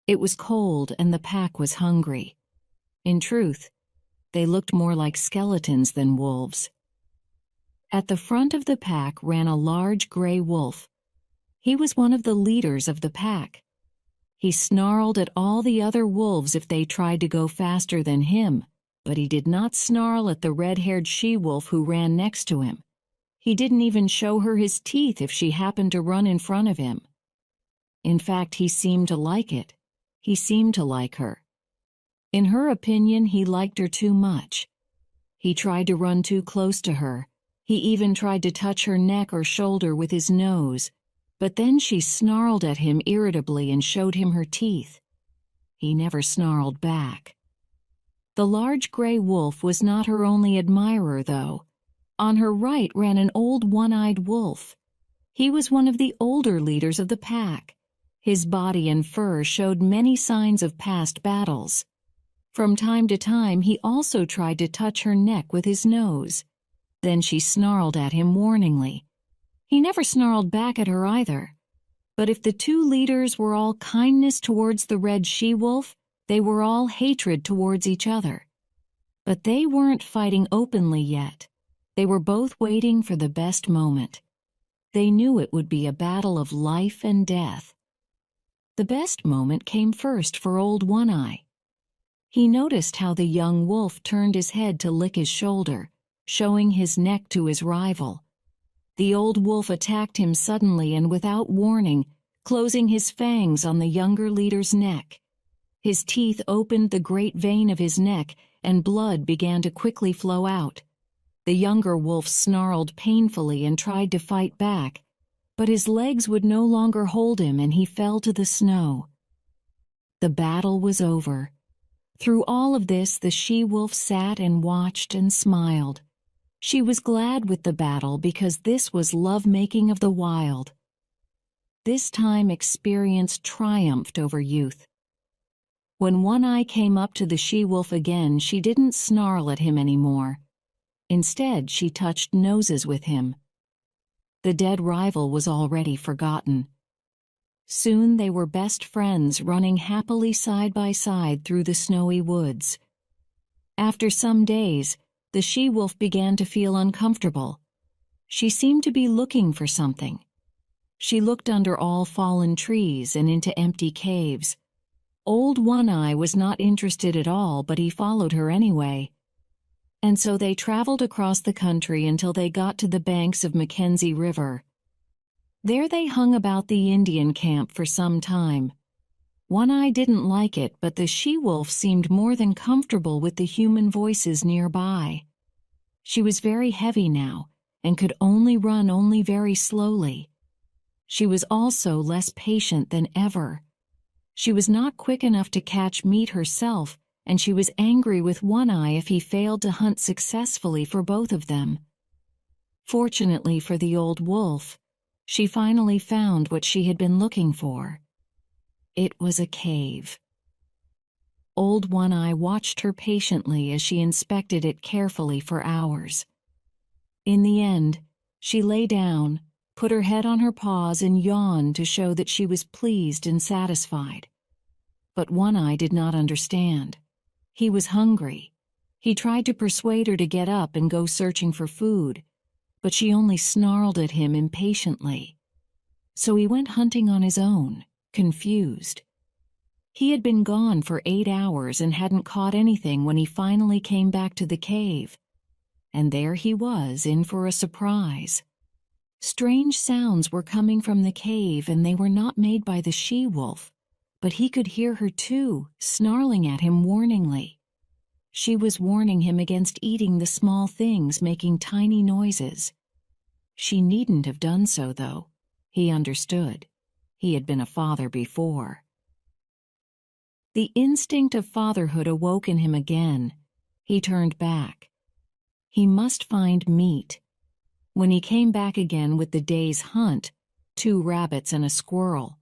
It was cold and the pack was hungry. In truth, they looked more like skeletons than wolves. At the front of the pack ran a large gray wolf. He was one of the leaders of the pack. He snarled at all the other wolves if they tried to go faster than him, but he did not snarl at the red-haired she-wolf who ran next to him. He didn't even show her his teeth if she happened to run in front of him. In fact, he seemed to like it. He seemed to like her. In her opinion, he liked her too much. He tried to run too close to her. He even tried to touch her neck or shoulder with his nose, but then she snarled at him irritably and showed him her teeth. He never snarled back. The large gray wolf was not her only admirer, though. On her right ran an old one-eyed wolf. He was one of the older leaders of the pack. His body and fur showed many signs of past battles. From time to time, he also tried to touch her neck with his nose. Then she snarled at him warningly. He never snarled back at her either. But if the two leaders were all kindness towards the red she-wolf, they were all hatred towards each other. But they weren't fighting openly yet. They were both waiting for the best moment. They knew it would be a battle of life and death. The best moment came first for Old One-Eye. He noticed how the young wolf turned his head to lick his shoulder, showing his neck to his rival. The old wolf attacked him suddenly and without warning, closing his fangs on the younger leader's neck. His teeth opened the great vein of his neck, and blood began to quickly flow out. The younger wolf snarled painfully and tried to fight back, but his legs would no longer hold him and he fell to the snow. The battle was over. Through all of this, the she-wolf sat and watched and smiled. She was glad with the battle because this was love-making of the wild. This time experience triumphed over youth. When One-Eye came up to the she-wolf again, she didn't snarl at him anymore. Instead, she touched noses with him. The dead rival was already forgotten. Soon they were best friends, running happily side by side through the snowy woods. After some days, the she-wolf began to feel uncomfortable. She seemed to be looking for something. She looked under all fallen trees and into empty caves. Old One-Eye was not interested at all, but he followed her anyway. And so they traveled across the country until they got to the banks of Mackenzie River. There they hung about the Indian camp for some time. One-Eye didn't like it, but the she-wolf seemed more than comfortable with the human voices nearby. She was very heavy now, and could only run very slowly. She was also less patient than ever. She was not quick enough to catch meat herself, and she was angry with One-Eye if he failed to hunt successfully for both of them. Fortunately for the old wolf, she finally found what she had been looking for. It was a cave. Old One-Eye watched her patiently as she inspected it carefully for hours. In the end, she lay down, put her head on her paws and yawned to show that she was pleased and satisfied. But One-Eye did not understand. He was hungry. He tried to persuade her to get up and go searching for food, but she only snarled at him impatiently. So he went hunting on his own, confused. He had been gone for 8 hours and hadn't caught anything when he finally came back to the cave. And there he was, in for a surprise. Strange sounds were coming from the cave, and they were not made by the she-wolf, but he could hear her too, snarling at him warningly. She was warning him against eating the small things making tiny noises. She needn't have done so, though. He understood. He had been a father before. The instinct of fatherhood awoke in him again. He turned back. He must find meat. When he came back again with the day's hunt, 2 rabbits and a squirrel,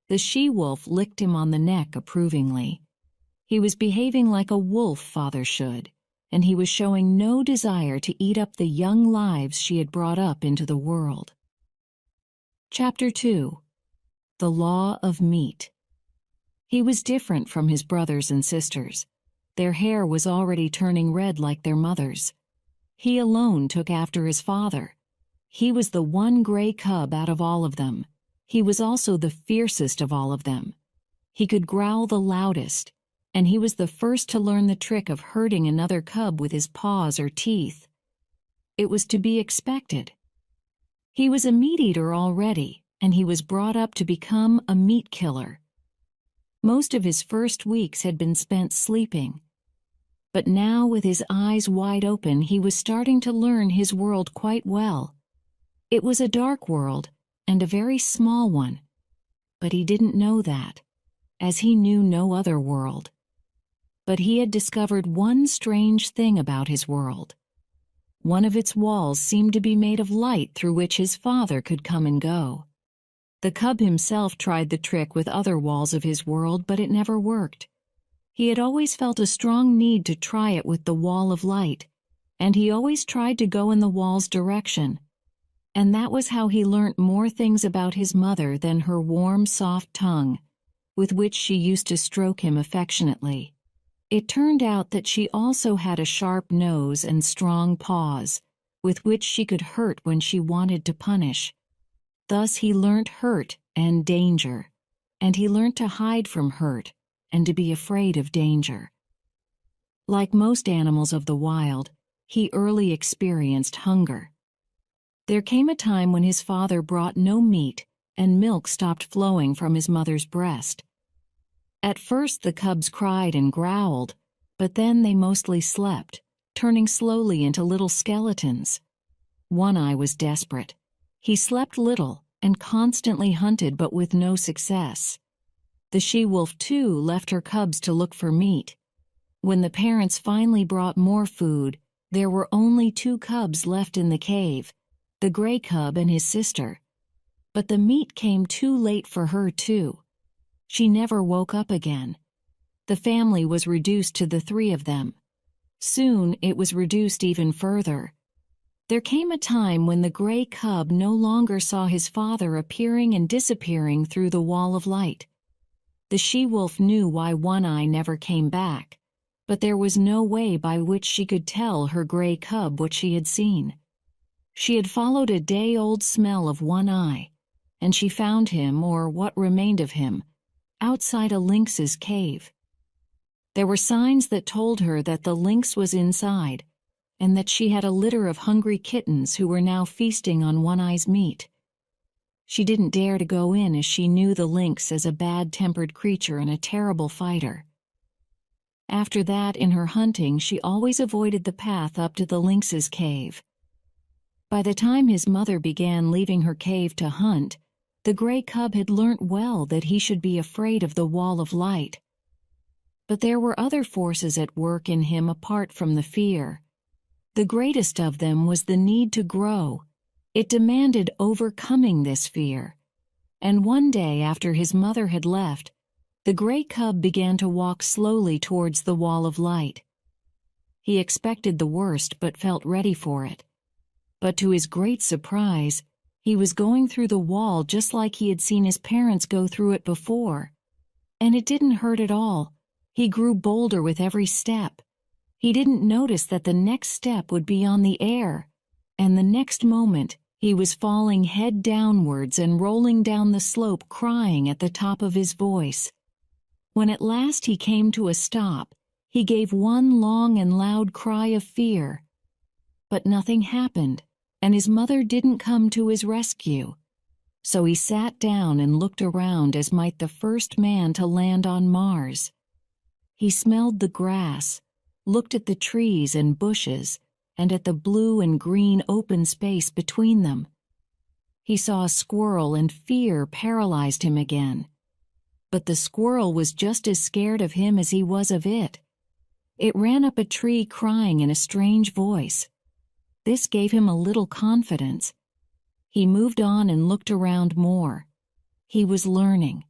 the she-wolf licked him on the neck approvingly. He was behaving like a wolf father should, and he was showing no desire to eat up the young lives she had brought up into the world. Chapter 2. The Law of Meat. He was different from his brothers and sisters. Their hair was already turning red like their mother's. He alone took after his father. He was the one gray cub out of all of them. He was also the fiercest of all of them. He could growl the loudest, and he was the first to learn the trick of hurting another cub with his paws or teeth. It was to be expected. He was a meat-eater already, and he was brought up to become a meat killer. Most of his first weeks had been spent sleeping. But now, with his eyes wide open, he was starting to learn his world quite well. It was a dark world, and a very small one. But he didn't know that, as he knew no other world. But he had discovered one strange thing about his world. One of its walls seemed to be made of light through which his father could come and go. The cub himself tried the trick with other walls of his world, but it never worked. He had always felt a strong need to try it with the wall of light, and he always tried to go in the wall's direction. And that was how he learnt more things about his mother than her warm, soft tongue, with which she used to stroke him affectionately. It turned out that she also had a sharp nose and strong paws, with which she could hurt when she wanted to punish. Thus he learnt hurt and danger, and he learnt to hide from hurt and to be afraid of danger. Like most animals of the wild, he early experienced hunger. There came a time when his father brought no meat and milk stopped flowing from his mother's breast. At first the cubs cried and growled, but then they mostly slept, turning slowly into little skeletons. One Eye was desperate. He slept little and constantly hunted, but with no success. The she-wolf, too, left her cubs to look for meat. When the parents finally brought more food, there were only 2 cubs left in the cave, the gray cub and his sister. But the meat came too late for her, too. She never woke up again. The family was reduced to the 3 of them. Soon it was reduced even further. There came a time when the gray cub no longer saw his father appearing and disappearing through the wall of light. The she-wolf knew why One Eye never came back, but there was no way by which she could tell her gray cub what she had seen. She had followed a day-old smell of One Eye, and she found him, or what remained of him, outside a lynx's cave. There were signs that told her that the lynx was inside, and that she had a litter of hungry kittens who were now feasting on One Eye's meat. She didn't dare to go in, as she knew the lynx as a bad-tempered creature and a terrible fighter. After that, in her hunting, she always avoided the path up to the lynx's cave. By the time his mother began leaving her cave to hunt, the gray cub had learnt well that he should be afraid of the wall of light. But there were other forces at work in him apart from the fear. The greatest of them was the need to grow. It demanded overcoming this fear. And one day, after his mother had left, the gray cub began to walk slowly towards the wall of light. He expected the worst but felt ready for it. But to his great surprise, he was going through the wall just like he had seen his parents go through it before. And it didn't hurt at all. He grew bolder with every step. He didn't notice that the next step would be on the air, and the next moment he was falling head downwards and rolling down the slope, crying at the top of his voice. When at last he came to a stop, he gave one long and loud cry of fear. But nothing happened, and his mother didn't come to his rescue. So he sat down and looked around as might the first man to land on Mars. He smelled the grass, looked at the trees and bushes, and at the blue and green open space between them. He saw a squirrel, and fear paralyzed him again. But the squirrel was just as scared of him as he was of it. It ran up a tree crying in a strange voice. This gave him a little confidence. He moved on and looked around more. He was learning.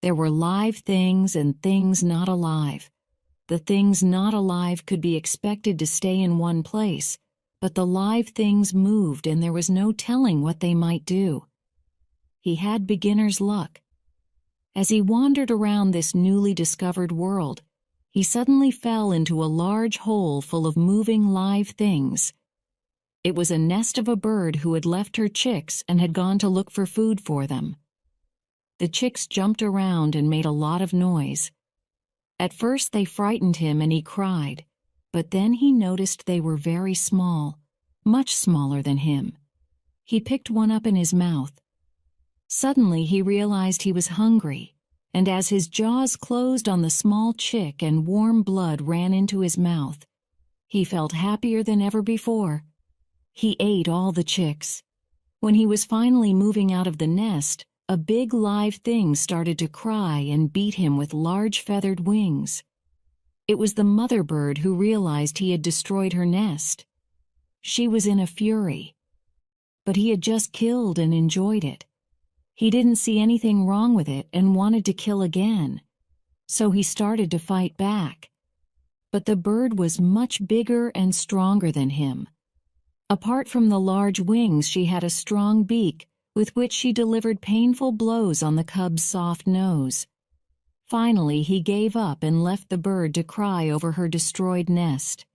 There were live things and things not alive. The things not alive could be expected to stay in one place, but the live things moved, and there was no telling what they might do. He had beginner's luck. As he wandered around this newly discovered world, he suddenly fell into a large hole full of moving live things. It was a nest of a bird who had left her chicks and had gone to look for food for them. The chicks jumped around and made a lot of noise. At first they frightened him and he cried, but then he noticed they were very small, much smaller than him. He picked one up in his mouth. Suddenly he realized he was hungry, and as his jaws closed on the small chick and warm blood ran into his mouth, he felt happier than ever before. He ate all the chicks. When he was finally moving out of the nest, a big live thing started to cry and beat him with large feathered wings. It was the mother bird who realized he had destroyed her nest. She was in a fury. But he had just killed and enjoyed it. He didn't see anything wrong with it and wanted to kill again. So he started to fight back. But the bird was much bigger and stronger than him. Apart from the large wings, she had a strong beak with which she delivered painful blows on the cub's soft nose. Finally, he gave up and left the bird to cry over her destroyed nest.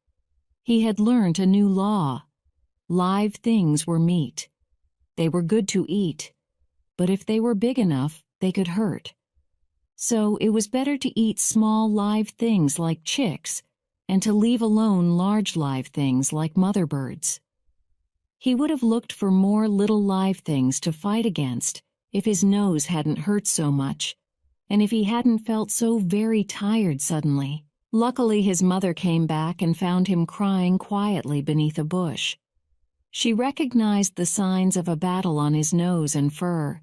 He had learned a new law. Live things were meat. They were good to eat, but if they were big enough, they could hurt. So it was better to eat small live things like chicks and to leave alone large live things like mother birds. He would have looked for more little live things to fight against if his nose hadn't hurt so much, and if he hadn't felt so very tired suddenly. Luckily, his mother came back and found him crying quietly beneath a bush. She recognized the signs of a battle on his nose and fur.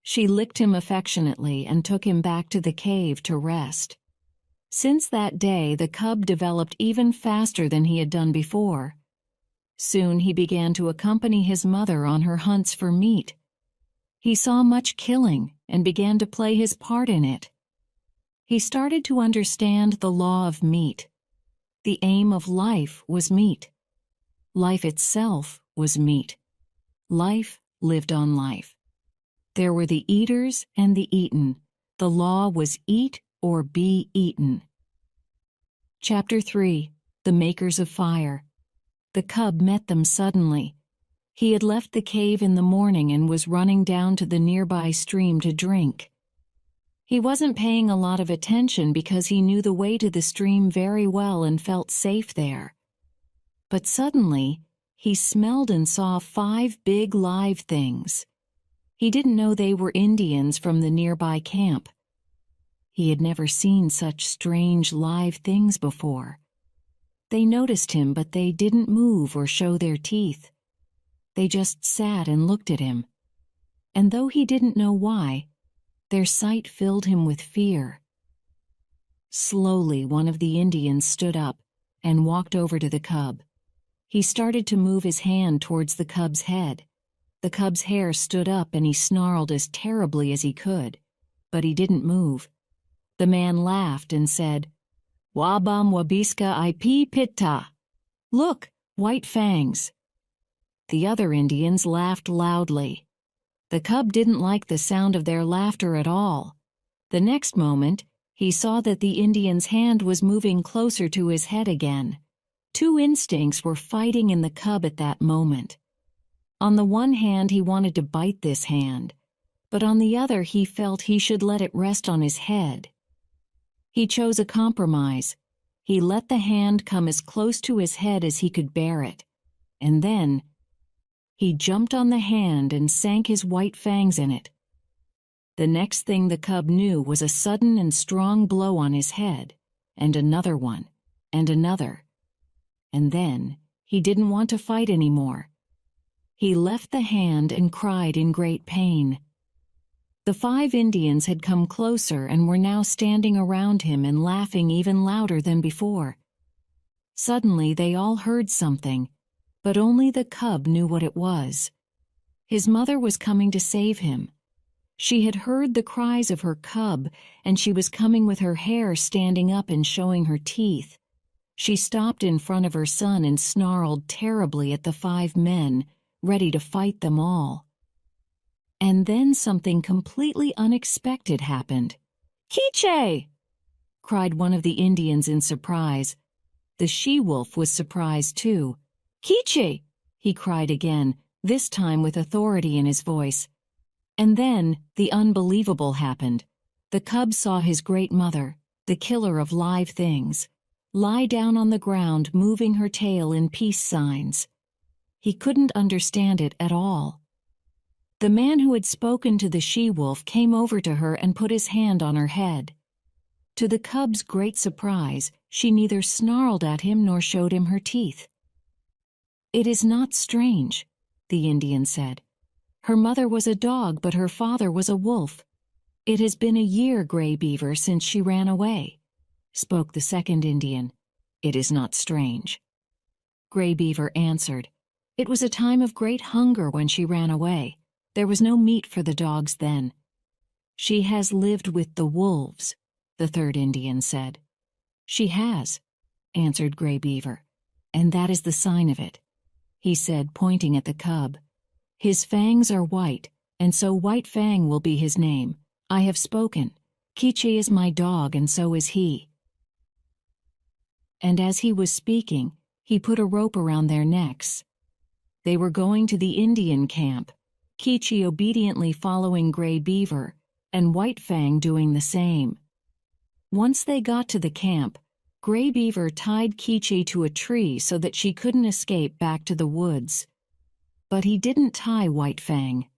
She licked him affectionately and took him back to the cave to rest. Since that day, the cub developed even faster than he had done before. Soon he began to accompany his mother on her hunts for meat. He saw much killing and began to play his part in it. He started to understand the law of meat. The aim of life was meat. Life itself was meat. Life lived on life. There were the eaters and the eaten. The law was eat or be eaten. Chapter 3. The Makers of Fire. The cub met them suddenly. He had left the cave in the morning and was running down to the nearby stream to drink. He wasn't paying a lot of attention because he knew the way to the stream very well and felt safe there. But suddenly, he smelled and saw 5 big live things. He didn't know they were Indians from the nearby camp. He had never seen such strange live things before. They noticed him, but they didn't move or show their teeth. They just sat and looked at him. And though he didn't know why, their sight filled him with fear. Slowly, one of the Indians stood up and walked over to the cub. He started to move his hand towards the cub's head. The cub's hair stood up and he snarled as terribly as he could, but he didn't move. The man laughed and said, "Wabam wabiska ip pitta." Look, white fangs. The other Indians laughed loudly. The cub didn't like the sound of their laughter at all. The next moment, he saw that the Indian's hand was moving closer to his head again. 2 instincts were fighting in the cub at that moment. On the one hand, he wanted to bite this hand, but on the other, he felt he should let it rest on his head. He chose a compromise. He let the hand come as close to his head as he could bear it, and then he jumped on the hand and sank his white fangs in it. The next thing the cub knew was a sudden and strong blow on his head, and another one, and another. And then he didn't want to fight anymore. He left the hand and cried in great pain. The 5 Indians had come closer and were now standing around him and laughing even louder than before. Suddenly they all heard something, but only the cub knew what it was. His mother was coming to save him. She had heard the cries of her cub, and she was coming with her hair standing up and showing her teeth. She stopped in front of her son and snarled terribly at the 5 men, ready to fight them all. And then something completely unexpected happened. "Kiche!" cried one of the Indians in surprise. The she-wolf was surprised too. "Kiche!" he cried again, this time with authority in his voice. And then, the unbelievable happened. The cub saw his great mother, the killer of live things, lie down on the ground moving her tail in peace signs. He couldn't understand it at all. The man who had spoken to the she-wolf came over to her and put his hand on her head. To the cub's great surprise, she neither snarled at him nor showed him her teeth. "It is not strange," the Indian said. "Her mother was a dog, but her father was a wolf. It has been a year, Gray Beaver, since she ran away," spoke the second Indian. "It is not strange," Gray Beaver answered. "It was a time of great hunger when she ran away. There was no meat for the dogs then." "She has lived with the wolves," the third Indian said. "She has," answered Gray Beaver, "and that is the sign of it," he said, pointing at the cub. "His fangs are white, and so White Fang will be his name. I have spoken. Kiche is my dog, and so is he." And as he was speaking, he put a rope around their necks. They were going to the Indian camp, Kiche obediently following Gray Beaver, and White Fang doing the same. Once they got to the camp, Gray Beaver tied Kiche to a tree so that she couldn't escape back to the woods. But he didn't tie White Fang.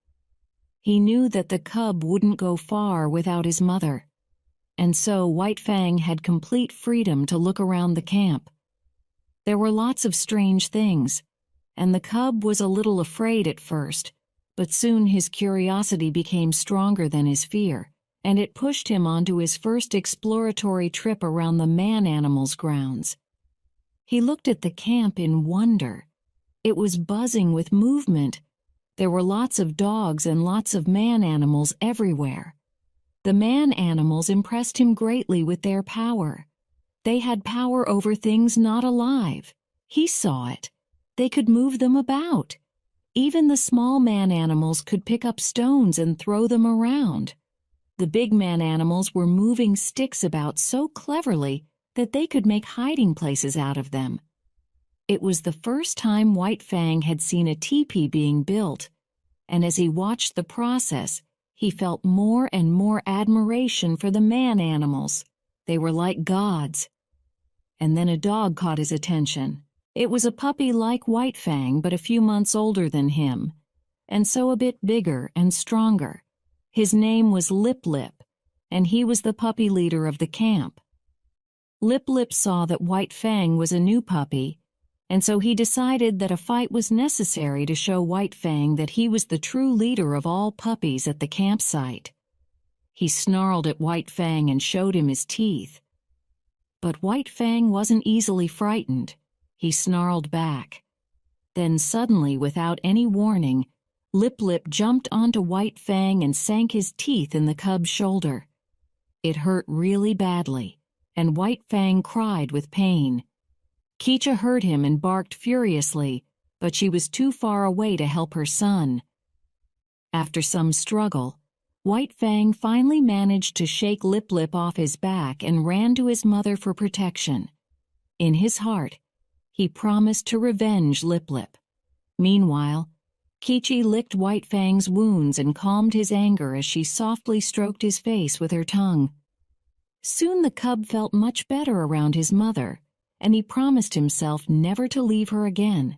He knew that the cub wouldn't go far without his mother, and so White Fang had complete freedom to look around the camp. There were lots of strange things, and the cub was a little afraid at first, but soon his curiosity became stronger than his fear, and it pushed him onto his first exploratory trip around the man-animal's grounds. He looked at the camp in wonder. It was buzzing with movement. There were lots of dogs and lots of man-animals everywhere. The man-animals impressed him greatly with their power. They had power over things not alive. He saw it. They could move them about. Even the small man-animals could pick up stones and throw them around. The big man-animals were moving sticks about so cleverly that they could make hiding places out of them. It was the first time White Fang had seen a teepee being built, and as he watched the process, he felt more and more admiration for the man-animals. They were like gods. And then a dog caught his attention. It was a puppy like White Fang, but a few months older than him, and so a bit bigger and stronger. His name was Lip Lip, and he was the puppy leader of the camp. Lip Lip saw that White Fang was a new puppy, and so he decided that a fight was necessary to show White Fang that he was the true leader of all puppies at the campsite. He snarled at White Fang and showed him his teeth. But White Fang wasn't easily frightened. He snarled back. Then suddenly, without any warning, Lip Lip jumped onto White Fang and sank his teeth in the cub's shoulder. It hurt really badly, and White Fang cried with pain. Kiche heard him and barked furiously, but she was too far away to help her son. After some struggle, White Fang finally managed to shake Lip Lip off his back and ran to his mother for protection. In his heart, he promised to revenge Lip Lip. Meanwhile, Kiche licked White Fang's wounds and calmed his anger as she softly stroked his face with her tongue. Soon the cub felt much better around his mother, and he promised himself never to leave her again.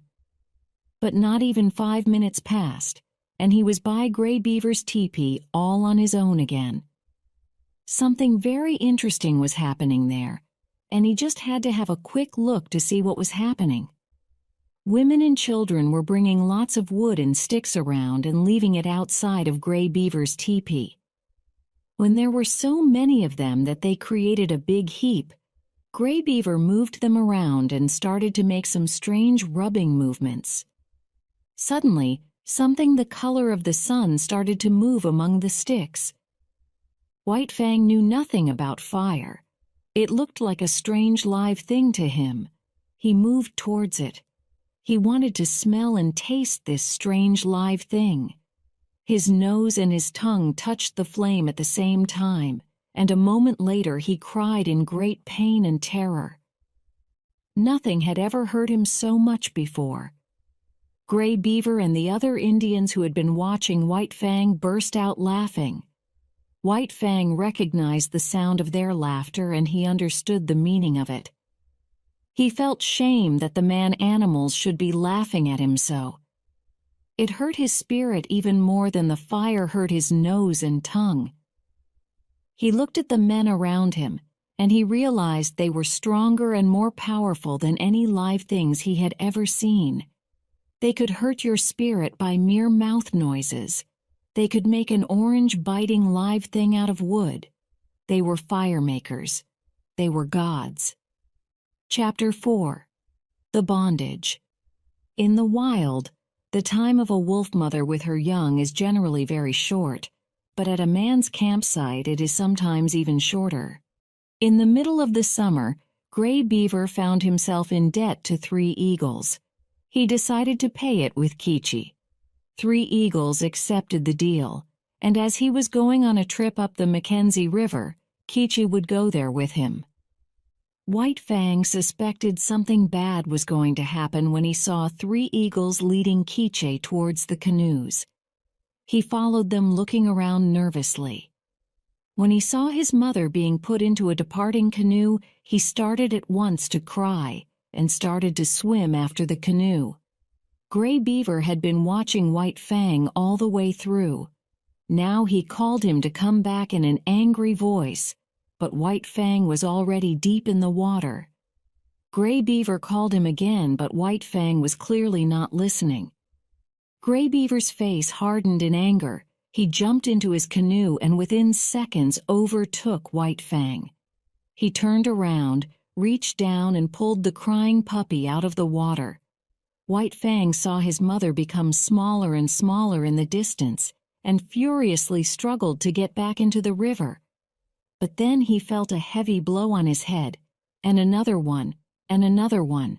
But not even 5 minutes passed, and he was by Gray Beaver's teepee all on his own again. Something very interesting was happening there, and he just had to have a quick look to see what was happening. Women and children were bringing lots of wood and sticks around and leaving it outside of Gray Beaver's teepee. When there were so many of them that they created a big heap, Gray Beaver moved them around and started to make some strange rubbing movements. Suddenly, something the color of the sun started to move among the sticks. White Fang knew nothing about fire. It looked like a strange live thing to him. He moved towards it. He wanted to smell and taste this strange live thing. His nose and his tongue touched the flame at the same time, and a moment later he cried in great pain and terror. Nothing had ever hurt him so much before. Gray Beaver and the other Indians who had been watching White Fang burst out laughing. White Fang recognized the sound of their laughter and he understood the meaning of it. He felt shame that the man-animals should be laughing at him so. It hurt his spirit even more than the fire hurt his nose and tongue. He looked at the men around him, and he realized they were stronger and more powerful than any live things he had ever seen. They could hurt your spirit by mere mouth noises. They could make an orange biting live thing out of wood. They were fire makers. They were gods. Chapter 4. The Bondage. In the wild, the time of a wolf mother with her young is generally very short, but at a man's campsite it is sometimes even shorter. In the middle of the summer, Gray Beaver found himself in debt to 3 eagles. He decided to pay it with Kichi. 3 eagles accepted the deal, and as he was going on a trip up the Mackenzie River, Kichi would go there with him. White Fang suspected something bad was going to happen when he saw 3 eagles leading Kichi towards the canoes. He followed them looking around nervously. When he saw his mother being put into a departing canoe, he started at once to cry and started to swim after the canoe. Gray Beaver had been watching White Fang all the way through. Now he called him to come back in an angry voice, but White Fang was already deep in the water. Gray Beaver called him again, but White Fang was clearly not listening. Gray Beaver's face hardened in anger. He jumped into his canoe and within seconds overtook White Fang. He turned around, reached down and pulled the crying puppy out of the water. White Fang saw his mother become smaller and smaller in the distance and furiously struggled to get back into the river. But then he felt a heavy blow on his head, and another one, and another one.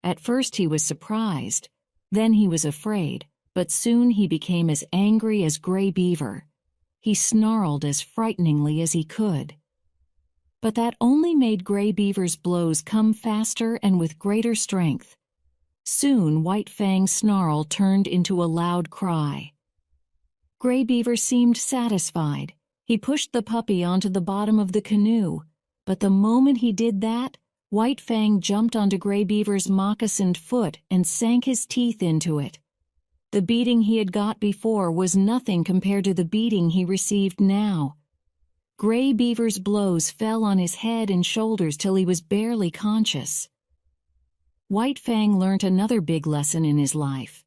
At first he was surprised, then he was afraid, but soon he became as angry as Gray Beaver. He snarled as frighteningly as he could. But that only made Gray Beaver's blows come faster and with greater strength. Soon White Fang's snarl turned into a loud cry. Gray Beaver seemed satisfied. He pushed the puppy onto the bottom of the canoe, but the moment he did that, White Fang jumped onto Gray Beaver's moccasined foot and sank his teeth into it. The beating he had got before was nothing compared to the beating he received now. Gray Beaver's blows fell on his head and shoulders till he was barely conscious. White Fang learnt another big lesson in his life.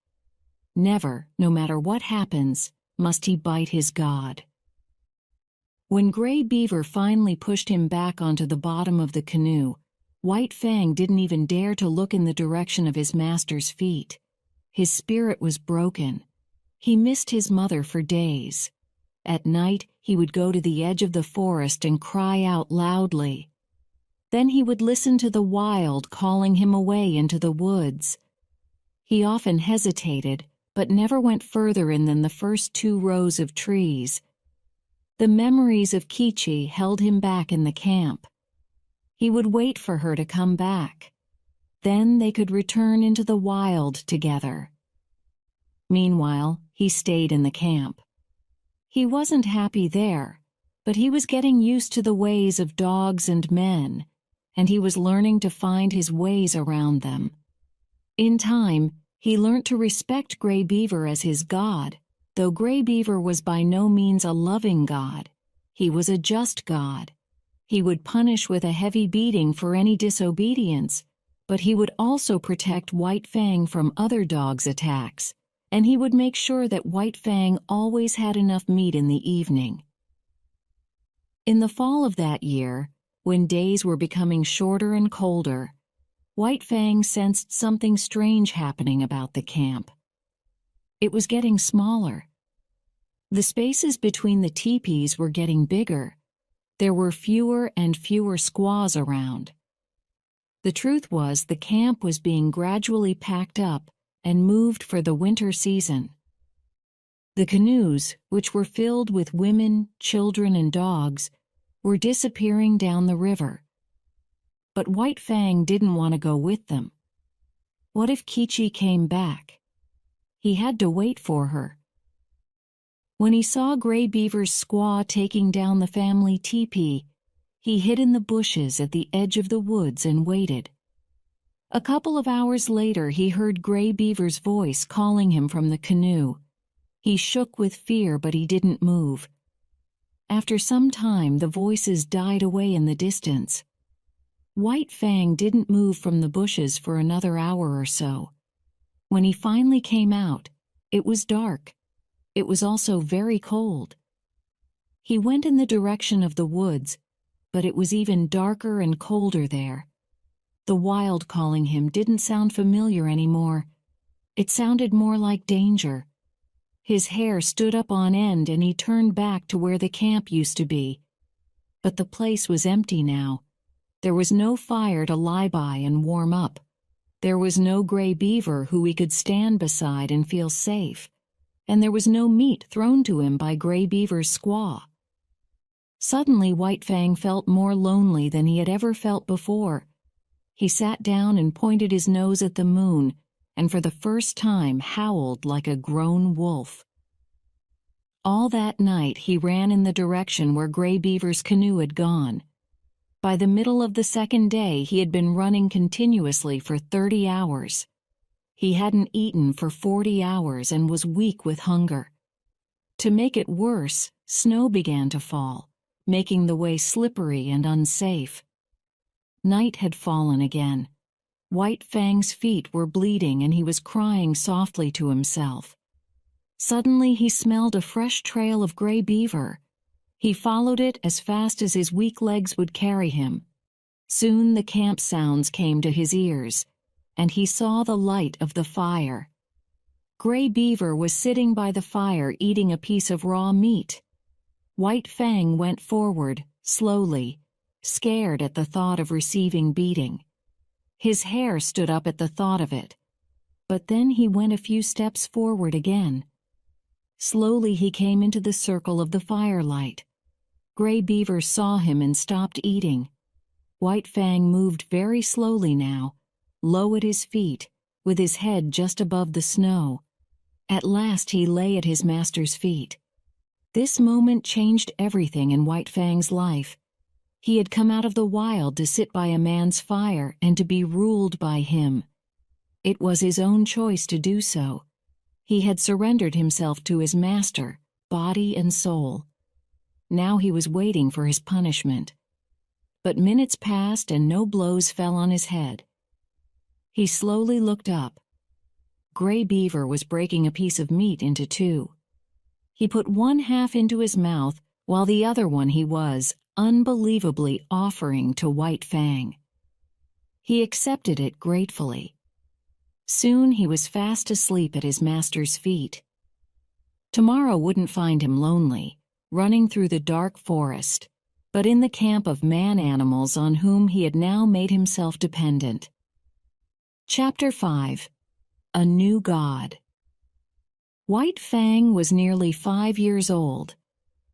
Never, no matter what happens, must he bite his God. When Gray Beaver finally pushed him back onto the bottom of the canoe, White Fang didn't even dare to look in the direction of his master's feet. His spirit was broken. He missed his mother for days. At night, he would go to the edge of the forest and cry out loudly. Then he would listen to the wild calling him away into the woods. He often hesitated, but never went further in than the first 2 rows of trees. The memories of Kichi held him back in the camp. He would wait for her to come back. Then they could return into the wild together. Meanwhile, he stayed in the camp. He wasn't happy there, but he was getting used to the ways of dogs and men, and he was learning to find his ways around them. In time, he learnt to respect Gray Beaver as his god. Though Gray Beaver was by no means a loving god, he was a just god. He would punish with a heavy beating for any disobedience, but he would also protect White Fang from other dogs' attacks, and he would make sure that White Fang always had enough meat in the evening. In the fall of that year, when days were becoming shorter and colder, White Fang sensed something strange happening about the camp. It was getting smaller. The spaces between the teepees were getting bigger. There were fewer and fewer squaws around. The truth was the camp was being gradually packed up and moved for the winter season. The canoes, which were filled with women, children, and dogs, were disappearing down the river. But White Fang didn't want to go with them. What if Kichi came back? He had to wait for her. When he saw Gray Beaver's squaw taking down the family teepee, he hid in the bushes at the edge of the woods and waited. A couple of hours later, he heard Gray Beaver's voice calling him from the canoe. He shook with fear, but he didn't move. After some time, the voices died away in the distance. White Fang didn't move from the bushes for another hour or so. When he finally came out, it was dark. It was also very cold. He went in the direction of the woods, but it was even darker and colder there. The wild calling him didn't sound familiar anymore. It sounded more like danger. His hair stood up on end and he turned back to where the camp used to be. But the place was empty now. There was no fire to lie by and warm up. There was no Gray Beaver who he could stand beside and feel safe. And there was no meat thrown to him by Gray Beaver's squaw. Suddenly, White Fang felt more lonely than he had ever felt before. He sat down and pointed his nose at the moon, and for the first time howled like a grown wolf. All that night he ran in the direction where Gray Beaver's canoe had gone. By the middle of the second day, he had been running continuously for 30 hours. He hadn't eaten for 40 hours and was weak with hunger. To make it worse, snow began to fall, making the way slippery and unsafe. Night had fallen again. White Fang's feet were bleeding and he was crying softly to himself. Suddenly he smelled a fresh trail of Gray Beaver. He followed it as fast as his weak legs would carry him. Soon the camp sounds came to his ears, and he saw the light of the fire. Gray Beaver was sitting by the fire eating a piece of raw meat. White Fang went forward, slowly, scared at the thought of receiving beating. His hair stood up at the thought of it. But then he went a few steps forward again. Slowly he came into the circle of the firelight. Gray Beaver saw him and stopped eating. White Fang moved very slowly now, low at his feet, with his head just above the snow. At last he lay at his master's feet. This moment changed everything in White Fang's life. He had come out of the wild to sit by a man's fire and to be ruled by him. It was his own choice to do so. He had surrendered himself to his master, body and soul. Now he was waiting for his punishment. But minutes passed and no blows fell on his head. He slowly looked up. Gray Beaver was breaking a piece of meat into two. He put one half into his mouth, while the other one he was, unbelievably, offering to White Fang. He accepted it gratefully. Soon he was fast asleep at his master's feet. Tomorrow wouldn't find him lonely, running through the dark forest, but in the camp of man-animals on whom he had now made himself dependent. Chapter 5. A New God. White Fang was nearly 5 years old.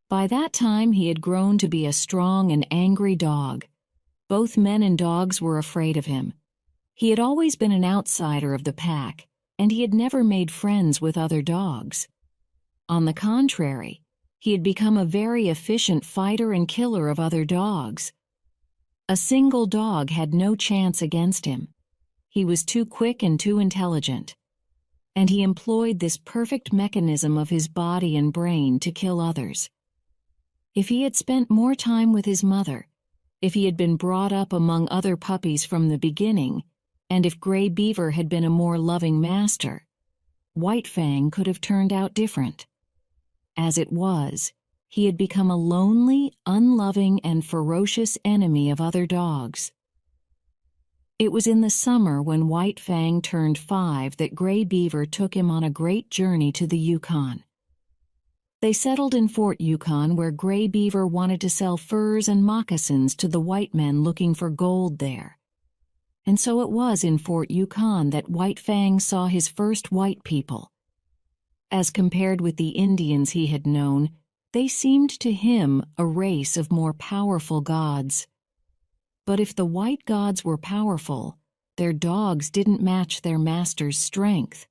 By that time he had grown to be a strong and angry dog. Both men and dogs were afraid of him. He had always been an outsider of the pack, and he had never made friends with other dogs. On the contrary, he had become a very efficient fighter and killer of other dogs. A single dog had no chance against him. He was too quick and too intelligent, and he employed this perfect mechanism of his body and brain to kill others. If he had spent more time with his mother, if he had been brought up among other puppies from the beginning, and if Gray Beaver had been a more loving master, White Fang could have turned out different. As it was, he had become a lonely, unloving, and ferocious enemy of other dogs. It was in the summer when White Fang turned 5 that Gray Beaver took him on a great journey to the Yukon. They settled in Fort Yukon, where Gray Beaver wanted to sell furs and moccasins to the white men looking for gold there. And so it was in Fort Yukon that White Fang saw his first white people. As compared with the Indians he had known, they seemed to him a race of more powerful gods. But if the white gods were powerful, their dogs didn't match their master's strength.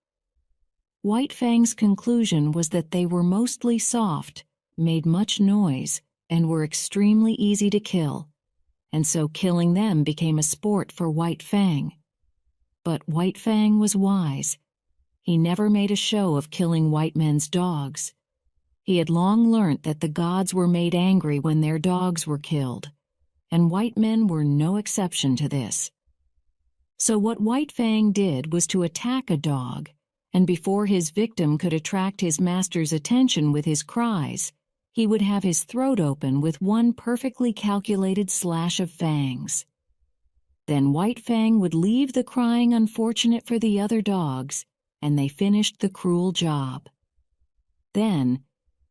White Fang's conclusion was that they were mostly soft, made much noise, and were extremely easy to kill, and so killing them became a sport for White Fang. But White Fang was wise. He never made a show of killing white men's dogs. He had long learnt that the gods were made angry when their dogs were killed, and white men were no exception to this. So what White Fang did was to attack a dog, and before his victim could attract his master's attention with his cries, he would have his throat open with one perfectly calculated slash of fangs. Then White Fang would leave the crying unfortunate for the other dogs, and they finished the cruel job. Then,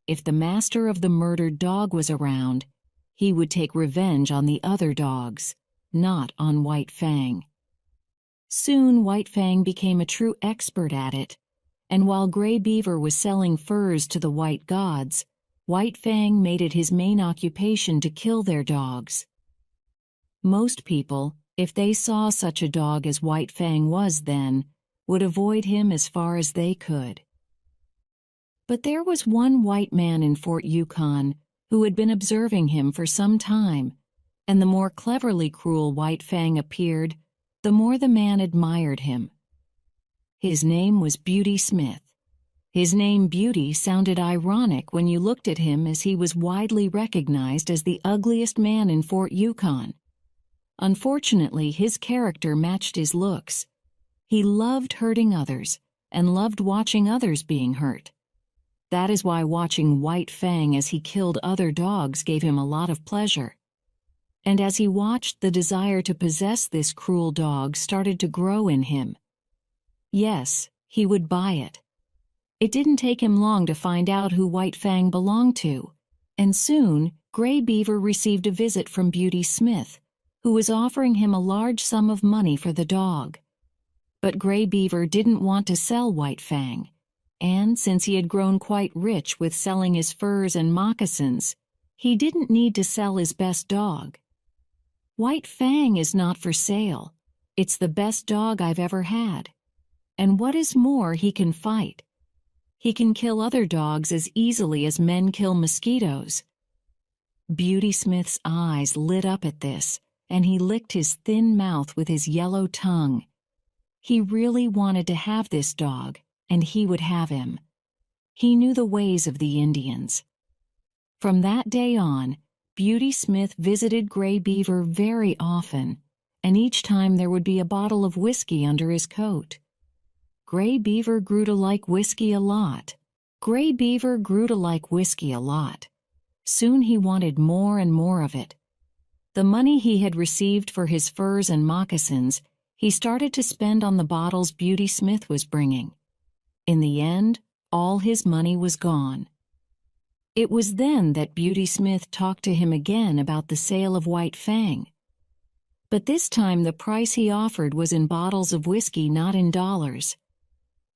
if the master of the murdered dog was around, he would take revenge on the other dogs, not on White Fang. Soon White Fang became a true expert at it, and while Gray Beaver was selling furs to the white gods, White Fang made it his main occupation to kill their dogs. Most people, if they saw such a dog as White Fang was then, would avoid him as far as they could. But there was one white man in Fort Yukon who had been observing him for some time, and the more cleverly cruel White Fang appeared, the more the man admired him. His name was Beauty Smith. His name Beauty sounded ironic when you looked at him, as he was widely recognized as the ugliest man in Fort Yukon. Unfortunately, his character matched his looks. He loved hurting others and loved watching others being hurt. That is why watching White Fang as he killed other dogs gave him a lot of pleasure. And as he watched, the desire to possess this cruel dog started to grow in him. Yes, he would buy it. It didn't take him long to find out who White Fang belonged to, and soon Gray Beaver received a visit from Beauty Smith, who was offering him a large sum of money for the dog. But Gray Beaver didn't want to sell White Fang, and since he had grown quite rich with selling his furs and moccasins, he didn't need to sell his best dog. White Fang is not for sale. It's the best dog I've ever had. And what is more, he can fight. He can kill other dogs as easily as men kill mosquitoes. Beauty Smith's eyes lit up at this, and he licked his thin mouth with his yellow tongue. He really wanted to have this dog, and he would have him. He knew the ways of the Indians. From that day on, Beauty Smith visited Gray Beaver very often, and each time there would be a bottle of whiskey under his coat. Gray Beaver grew to like whiskey a lot. Gray Beaver grew to like whiskey a lot. Soon he wanted more and more of it. The money he had received for his furs and moccasins, he started to spend on the bottles Beauty Smith was bringing. In the end, all his money was gone. It was then that Beauty Smith talked to him again about the sale of White Fang. But this time the price he offered was in bottles of whiskey, not in dollars.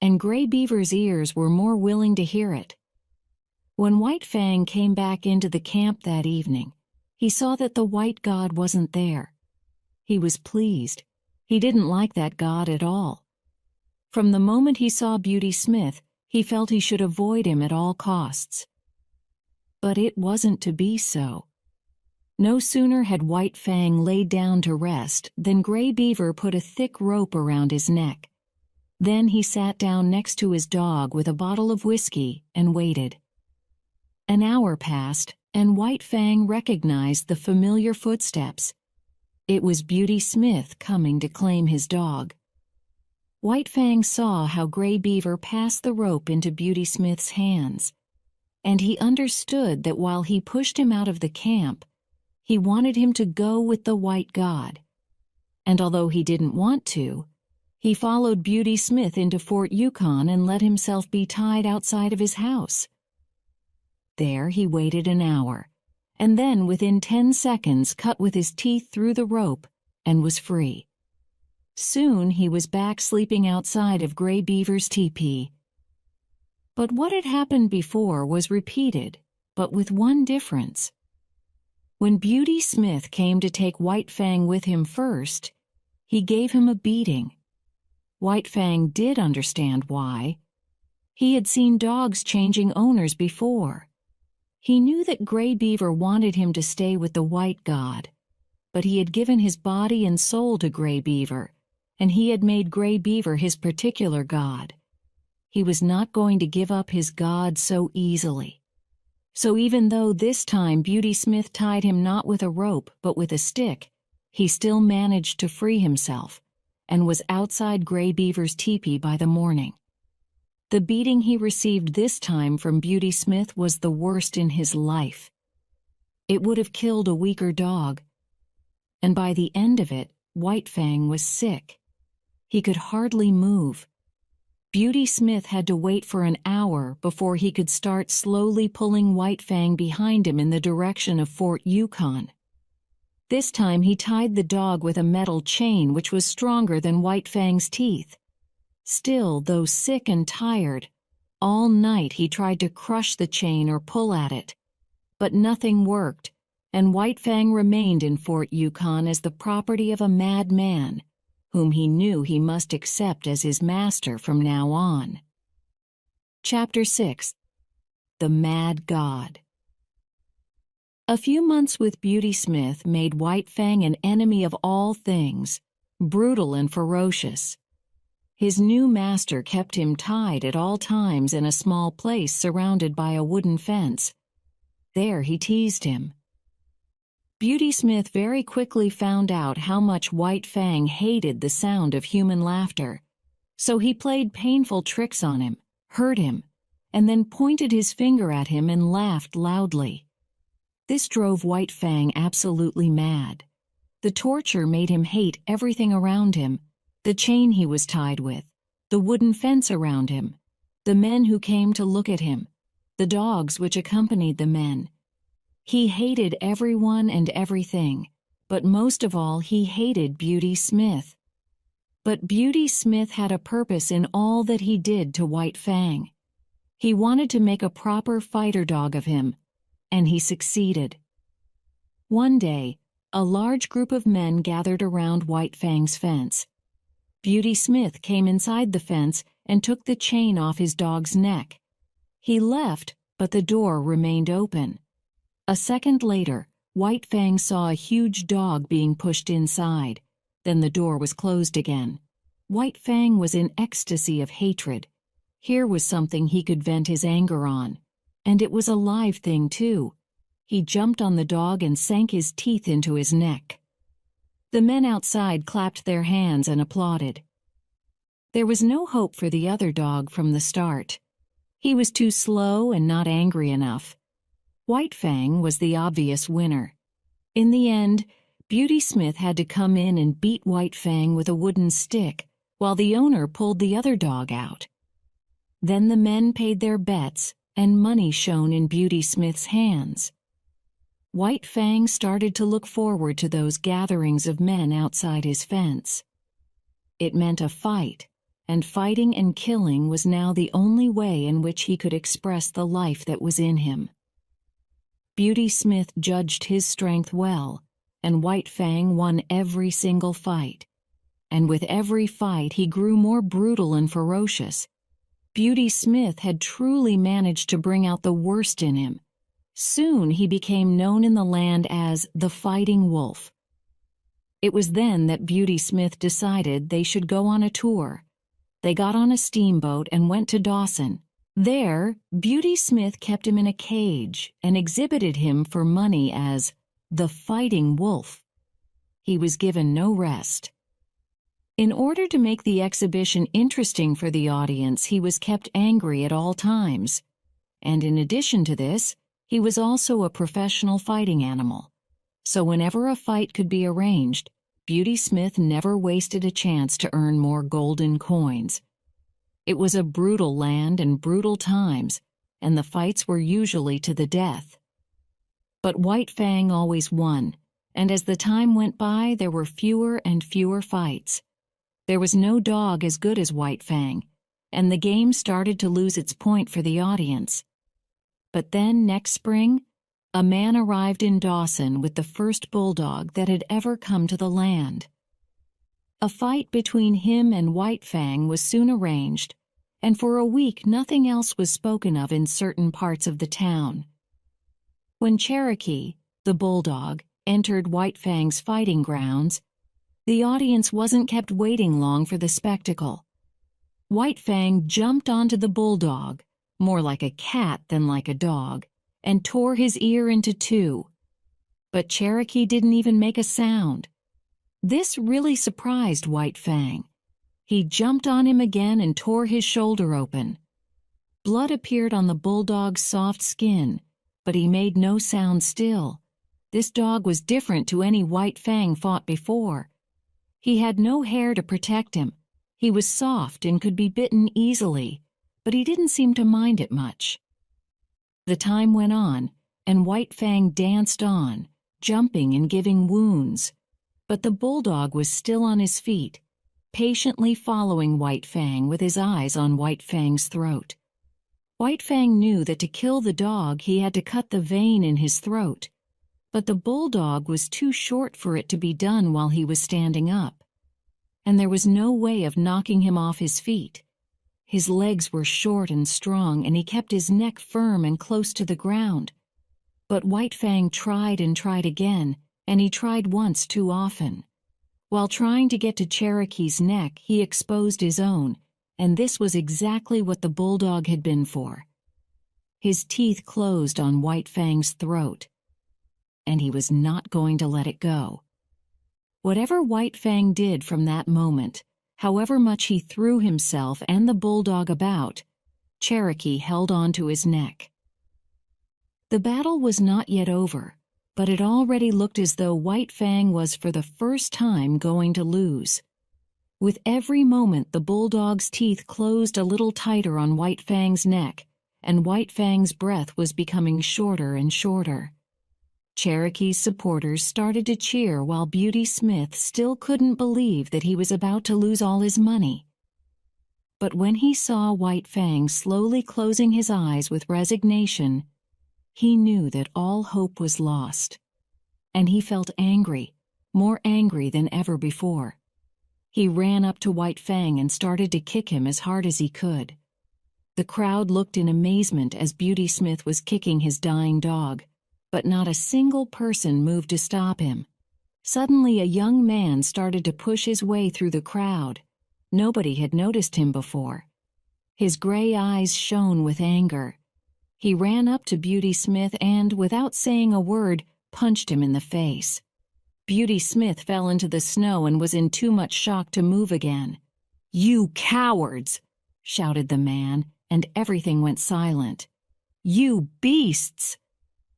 And Gray Beaver's ears were more willing to hear it. When White Fang came back into the camp that evening, he saw that the white god wasn't there. He was pleased. He didn't like that god at all. From the moment he saw Beauty Smith, he felt he should avoid him at all costs. But it wasn't to be so. No sooner had White Fang laid down to rest than Gray Beaver put a thick rope around his neck. Then he sat down next to his dog with a bottle of whiskey and waited. An hour passed, and White Fang recognized the familiar footsteps. It was Beauty Smith coming to claim his dog. White Fang saw how Gray Beaver passed the rope into Beauty Smith's hands, and he understood that while he pushed him out of the camp, he wanted him to go with the white god. And although he didn't want to, he followed Beauty Smith into Fort Yukon and let himself be tied outside of his house. There he waited an hour, and then within 10 seconds cut with his teeth through the rope and was free. Soon he was back sleeping outside of Gray Beaver's teepee. But what had happened before was repeated, but with one difference. When Beauty Smith came to take White Fang with him first, he gave him a beating. White Fang did understand why. He had seen dogs changing owners before. He knew that Gray Beaver wanted him to stay with the White God, but he had given his body and soul to Gray Beaver, and he had made Gray Beaver his particular god. He was not going to give up his god so easily. So even though this time Beauty Smith tied him not with a rope but with a stick, he still managed to free himself, and was outside Gray Beaver's teepee by the morning. The beating he received this time from Beauty Smith was the worst in his life. It would have killed a weaker dog, and by the end of it, White Fang was sick. He could hardly move. Beauty Smith had to wait for an hour before he could start slowly pulling White Fang behind him in the direction of Fort Yukon. This time he tied the dog with a metal chain which was stronger than White Fang's teeth. Still, though sick and tired, all night he tried to crush the chain or pull at it. But nothing worked, and White Fang remained in Fort Yukon as the property of a mad man, whom he knew he must accept as his master from now on. Chapter 6. The Mad God. A few months with Beauty Smith made White Fang an enemy of all things, brutal and ferocious. His new master kept him tied at all times in a small place surrounded by a wooden fence. There he teased him. Beauty Smith very quickly found out how much White Fang hated the sound of human laughter, so he played painful tricks on him, hurt him, and then pointed his finger at him and laughed loudly. This drove White Fang absolutely mad. The torture made him hate everything around him, the chain he was tied with, the wooden fence around him, the men who came to look at him, the dogs which accompanied the men. He hated everyone and everything, but most of all he hated Beauty Smith. But Beauty Smith had a purpose in all that he did to White Fang. He wanted to make a proper fighter dog of him, and he succeeded. One day, a large group of men gathered around White Fang's fence. Beauty Smith came inside the fence and took the chain off his dog's neck. He left, but the door remained open. A second later, White Fang saw a huge dog being pushed inside. Then the door was closed again. White Fang was in ecstasy of hatred. Here was something he could vent his anger on. And it was a live thing, too. He jumped on the dog and sank his teeth into his neck. The men outside clapped their hands and applauded. There was no hope for the other dog from the start. He was too slow and not angry enough. White Fang was the obvious winner. In the end, Beauty Smith had to come in and beat White Fang with a wooden stick, while the owner pulled the other dog out. Then the men paid their bets, and money shone in Beauty Smith's hands. White Fang started to look forward to those gatherings of men outside his fence. It meant a fight, and fighting and killing was now the only way in which he could express the life that was in him. Beauty Smith judged his strength well, and White Fang won every single fight. And with every fight he grew more brutal and ferocious. Beauty Smith had truly managed to bring out the worst in him. Soon he became known in the land as the Fighting Wolf. It was then that Beauty Smith decided they should go on a tour. They got on a steamboat and went to Dawson. There, Beauty Smith kept him in a cage and exhibited him for money as the Fighting Wolf. He was given no rest. In order to make the exhibition interesting for the audience, he was kept angry at all times. And in addition to this, he was also a professional fighting animal. So whenever a fight could be arranged, Beauty Smith never wasted a chance to earn more golden coins. It was a brutal land and brutal times, and the fights were usually to the death. But White Fang always won, and as the time went by, there were fewer and fewer fights. There was no dog as good as White Fang, and the game started to lose its point for the audience. But then, next spring, a man arrived in Dawson with the first bulldog that had ever come to the land. A fight between him and White Fang was soon arranged, and for a week nothing else was spoken of in certain parts of the town. When Cherokee, the bulldog, entered White Fang's fighting grounds, the audience wasn't kept waiting long for the spectacle. White Fang jumped onto the bulldog, more like a cat than like a dog, and tore his ear into two. But Cherokee didn't even make a sound. This really surprised White Fang. He jumped on him again and tore his shoulder open. Blood appeared on the bulldog's soft skin, but he made no sound still. This dog was different to any White Fang fought before. He had no hair to protect him. He was soft and could be bitten easily, but he didn't seem to mind it much. The time went on, and White Fang danced on, jumping and giving wounds. But the bulldog was still on his feet, patiently following White Fang with his eyes on White Fang's throat. White Fang knew that to kill the dog he had to cut the vein in his throat, but the bulldog was too short for it to be done while he was standing up, and there was no way of knocking him off his feet. His legs were short and strong, and he kept his neck firm and close to the ground. But White Fang tried and tried again, and he tried once too often. While trying to get to Cherokee's neck, he exposed his own, and this was exactly what the bulldog had been for. His teeth closed on White Fang's throat, and he was not going to let it go. Whatever White Fang did from that moment, however much he threw himself and the bulldog about, Cherokee held on to his neck. The battle was not yet over, but it already looked as though White Fang was for the first time going to lose. With every moment, the bulldog's teeth closed a little tighter on White Fang's neck, and White Fang's breath was becoming shorter and shorter. Cherokee's supporters started to cheer while Beauty Smith still couldn't believe that he was about to lose all his money. But when he saw White Fang slowly closing his eyes with resignation, he knew that all hope was lost. And he felt angry, more angry than ever before. He ran up to White Fang and started to kick him as hard as he could. The crowd looked in amazement as Beauty Smith was kicking his dying dog, but not a single person moved to stop him. Suddenly, a young man started to push his way through the crowd. Nobody had noticed him before. His gray eyes shone with anger. He ran up to Beauty Smith and, without saying a word, punched him in the face. Beauty Smith fell into the snow and was in too much shock to move again. "You cowards!" shouted the man, and everything went silent. "You beasts!"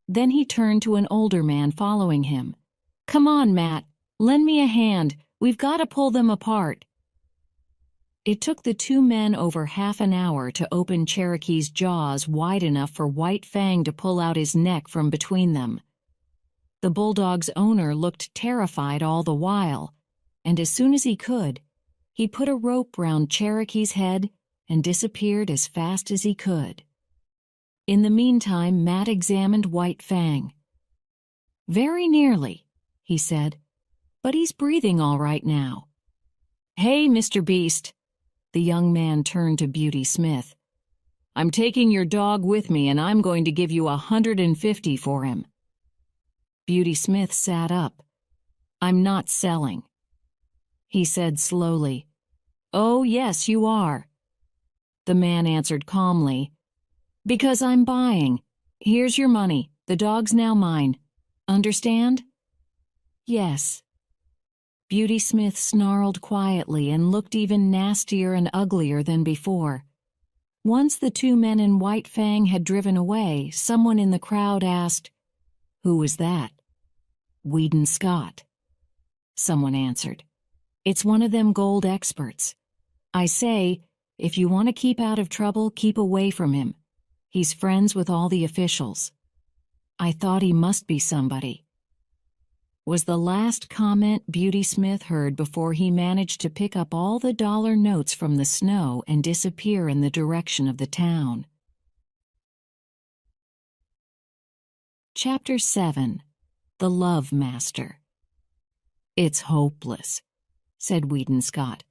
Then he turned to an older man following him. "Come on, Matt. Lend me a hand. We've got to pull them apart." It took the two men over half an hour to open Cherokee's jaws wide enough for White Fang to pull out his neck from between them. The bulldog's owner looked terrified all the while, and as soon as he could, he put a rope round Cherokee's head and disappeared as fast as he could. In the meantime, Matt examined White Fang. "Very nearly," he said, "but he's breathing all right now." "Hey, Mr. Beast," the young man turned to Beauty Smith. "I'm taking your dog with me, and I'm going to give you 150 for him." Beauty Smith sat up. "I'm not selling," he said slowly. "Oh, yes, you are," the man answered calmly. "Because I'm buying. Here's your money. The dog's now mine. Understand?" "Yes." Beauty Smith snarled quietly and looked even nastier and uglier than before. Once the two men in White Fang had driven away, someone in the crowd asked, "Who was that?" "Weedon Scott," someone answered. "It's one of them gold experts. I say, if you want to keep out of trouble, keep away from him. He's friends with all the officials." "I thought he must be somebody." was the last comment Beauty Smith heard before he managed to pick up all the dollar notes from the snow and disappear in the direction of the town. Chapter 7. The Love Master. "It's hopeless," said Weedon Scott.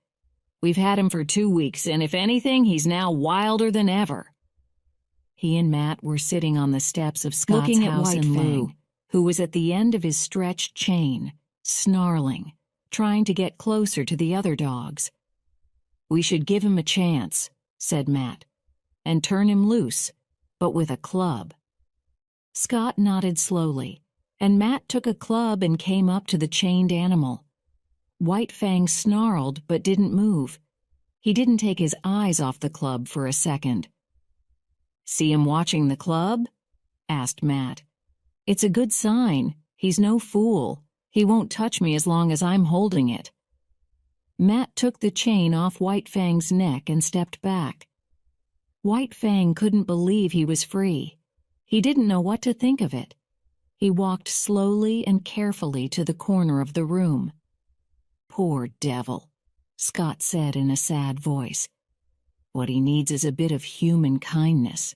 "We've had him for 2 weeks, and if anything, he's now wilder than ever." He and Matt were sitting on the steps of Scott's Looking at house White in Fang, Lou, who was at the end of his stretched chain, snarling, trying to get closer to the other dogs. "We should give him a chance," said Matt, "and turn him loose, but with a club." Scott nodded slowly, and Matt took a club and came up to the chained animal. White Fang snarled but didn't move. He didn't take his eyes off the club for a second. "See him watching the club?" asked Matt. "It's a good sign. He's no fool. He won't touch me as long as I'm holding it." Matt took the chain off White Fang's neck and stepped back. White Fang couldn't believe he was free. He didn't know what to think of it. He walked slowly and carefully to the corner of the room. "Poor devil," Scott said in a sad voice. "What he needs is a bit of human kindness."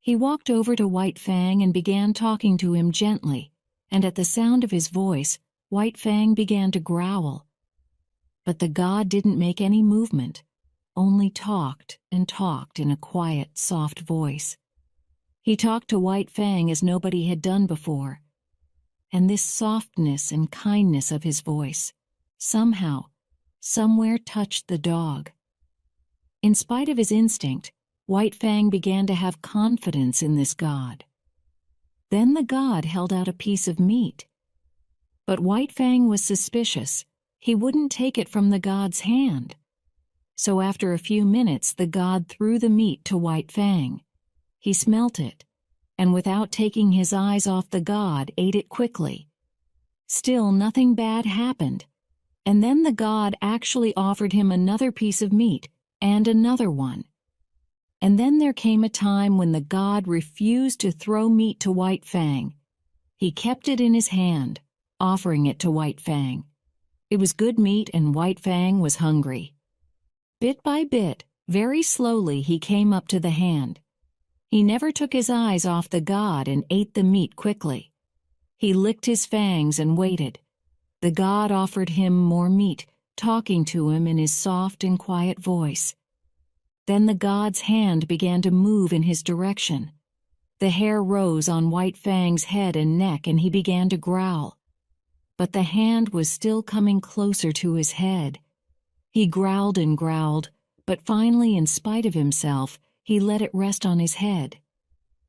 He walked over to White Fang and began talking to him gently, and at the sound of his voice, White Fang began to growl. But the god didn't make any movement, only talked and talked in a quiet, soft voice. He talked to White Fang as nobody had done before, and this softness and kindness of his voice, somehow, somewhere touched the dog. In spite of his instinct, White Fang began to have confidence in this god. Then the god held out a piece of meat. But White Fang was suspicious. He wouldn't take it from the god's hand. So after a few minutes, the god threw the meat to White Fang. He smelt it, and without taking his eyes off the god, ate it quickly. Still, nothing bad happened, and then the god actually offered him another piece of meat, and another one. And then there came a time when the god refused to throw meat to White Fang. He kept it in his hand, offering it to White Fang. It was good meat, and White Fang was hungry. Bit by bit, very slowly, he came up to the hand. He never took his eyes off the god and ate the meat quickly. He licked his fangs and waited. The god offered him more meat, talking to him in his soft and quiet voice. Then the god's hand began to move in his direction. The hair rose on White Fang's head and neck, and he began to growl. But the hand was still coming closer to his head. He growled and growled, but finally, in spite of himself, he let it rest on his head.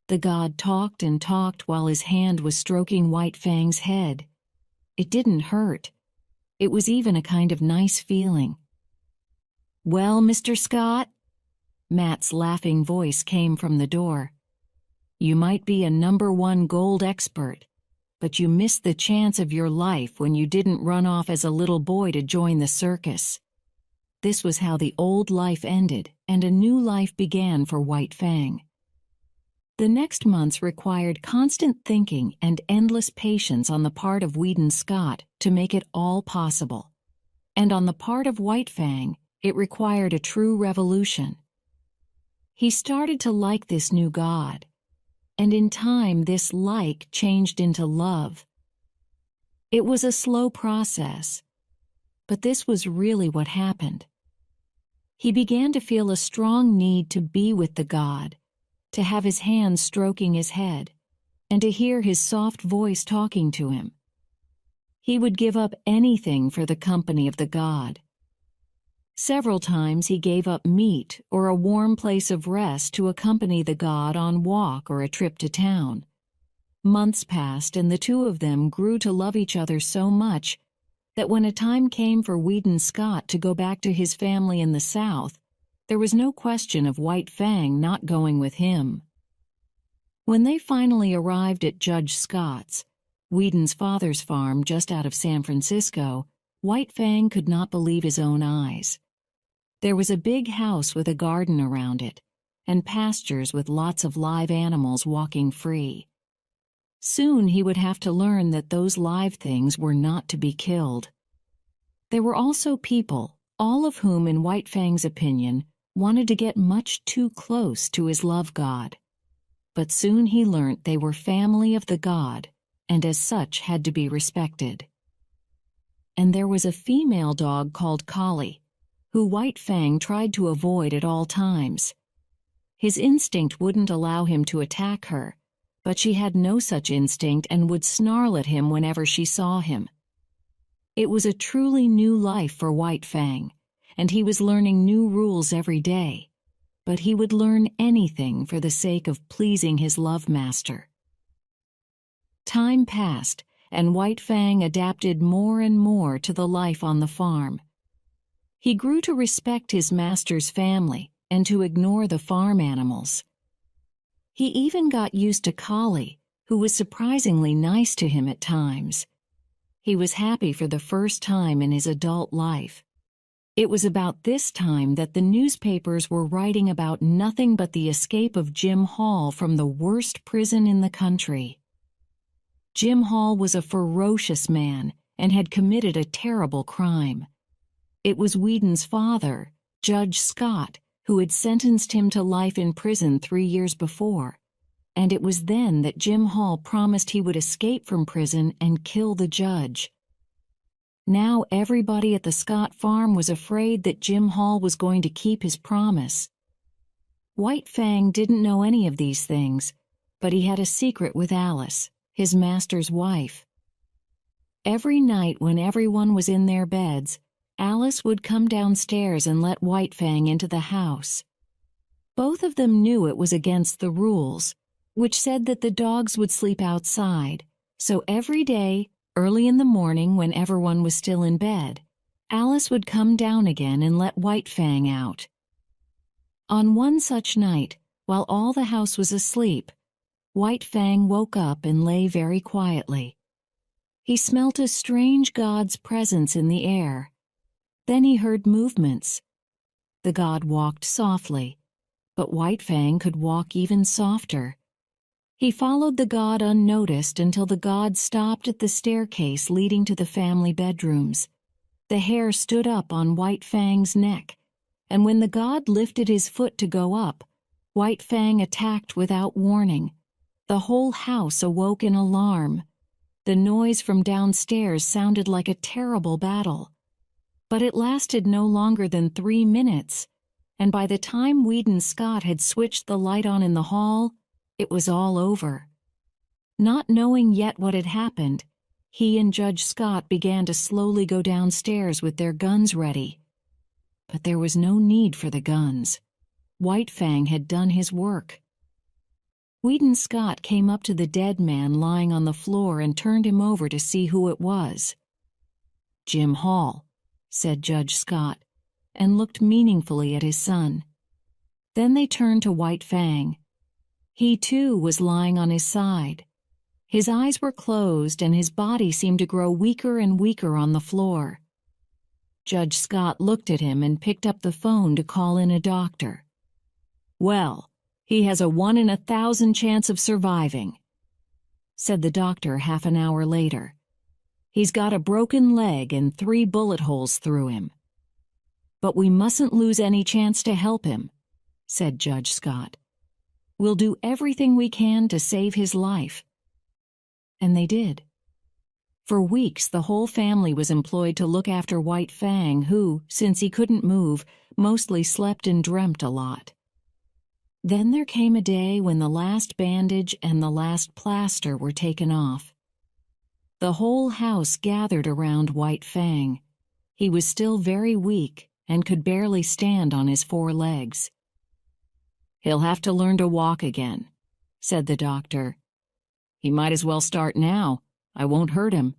The god talked and talked while his hand was stroking White Fang's head. It didn't hurt. It was even a kind of nice feeling. "Well, Mr. Scott?" Matt's laughing voice came from the door. "You might be a #1 gold expert, but you missed the chance of your life when you didn't run off as a little boy to join the circus." This was how the old life ended, and a new life began for White Fang. The next months required constant thinking and endless patience on the part of Weedon Scott to make it all possible. And on the part of White Fang, it required a true revolution. He started to like this new god, and in time this like changed into love. It was a slow process, but this was really what happened. He began to feel a strong need to be with the god, to have his hand stroking his head, and to hear his soft voice talking to him. He would give up anything for the company of the god. Several times he gave up meat or a warm place of rest to accompany the god on walk or a trip to town. Months passed, and the two of them grew to love each other so much that when a time came for Weedon Scott to go back to his family in the South, there was no question of White Fang not going with him. When they finally arrived at Judge Scott's, Weedon's father's farm just out of San Francisco, White Fang could not believe his own eyes. There was a big house with a garden around it, and pastures with lots of live animals walking free. Soon he would have to learn that those live things were not to be killed. There were also people, all of whom, in White Fang's opinion, wanted to get much too close to his love god. But soon he learnt they were family of the god, and as such had to be respected. And there was a female dog called Collie, who White Fang tried to avoid at all times. His instinct wouldn't allow him to attack her, but she had no such instinct and would snarl at him whenever she saw him. It was a truly new life for White Fang, and he was learning new rules every day, but he would learn anything for the sake of pleasing his love master. Time passed, and White Fang adapted more and more to the life on the farm. He grew to respect his master's family and to ignore the farm animals. He even got used to Collie, who was surprisingly nice to him at times. He was happy for the first time in his adult life. It was about this time that the newspapers were writing about nothing but the escape of Jim Hall from the worst prison in the country. Jim Hall was a ferocious man and had committed a terrible crime. It was Whedon's father, Judge Scott, who had sentenced him to life in prison 3 years before, and it was then that Jim Hall promised he would escape from prison and kill the judge. Now everybody at the Scott farm was afraid that Jim Hall was going to keep his promise. White Fang didn't know any of these things, but he had a secret with Alice, his master's wife. Every night when everyone was in their beds, Alice would come downstairs and let White Fang into the house. Both of them knew it was against the rules, which said that the dogs would sleep outside, so every day, early in the morning when everyone was still in bed, Alice would come down again and let White Fang out. On one such night, while all the house was asleep, White Fang woke up and lay very quietly. He smelt a strange god's presence in the air. Then he heard movements. The god walked softly, but White Fang could walk even softer. He followed the god unnoticed until the god stopped at the staircase leading to the family bedrooms. The hair stood up on White Fang's neck, and when the god lifted his foot to go up, White Fang attacked without warning. The whole house awoke in alarm. The noise from downstairs sounded like a terrible battle. But it lasted no longer than 3 minutes, and by the time Whedon Scott had switched the light on in the hall, it was all over. Not knowing yet what had happened, he and Judge Scott began to slowly go downstairs with their guns ready. But there was no need for the guns. White Fang had done his work. Whedon Scott came up to the dead man lying on the floor and turned him over to see who it was. "Jim Hall," said Judge Scott, and looked meaningfully at his son. Then they turned to White Fang. He, too, was lying on his side. His eyes were closed and his body seemed to grow weaker and weaker on the floor. Judge Scott looked at him and picked up the phone to call in a doctor. "Well, he has a 1 in 1,000 chance of surviving," said the doctor half an hour later. "He's got a broken leg and 3 bullet holes through him." "But we mustn't lose any chance to help him," said Judge Scott. "We'll do everything we can to save his life." And they did. For weeks, the whole family was employed to look after White Fang, who, since he couldn't move, mostly slept and dreamt a lot. Then there came a day when the last bandage and the last plaster were taken off. The whole house gathered around White Fang. He was still very weak and could barely stand on his 4 legs. "He'll have to learn to walk again," said the doctor. "He might as well start now. I won't hurt him."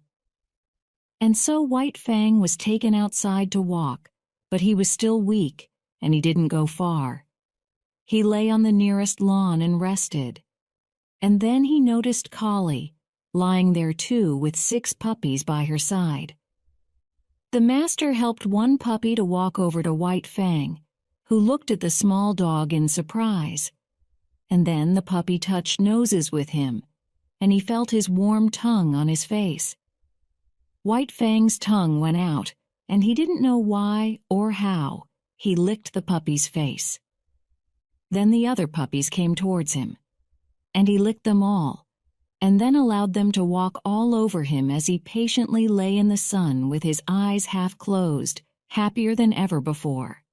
And so White Fang was taken outside to walk, but he was still weak, and he didn't go far. He lay on the nearest lawn and rested. And then he noticed Collie, lying there too with 6 puppies by her side. The master helped one puppy to walk over to White Fang, who looked at the small dog in surprise. And then the puppy touched noses with him, and he felt his warm tongue on his face. White Fang's tongue went out, and he didn't know why or how. He licked the puppy's face. Then the other puppies came towards him, and he licked them all, and then allowed them to walk all over him as he patiently lay in the sun with his eyes half closed, happier than ever before.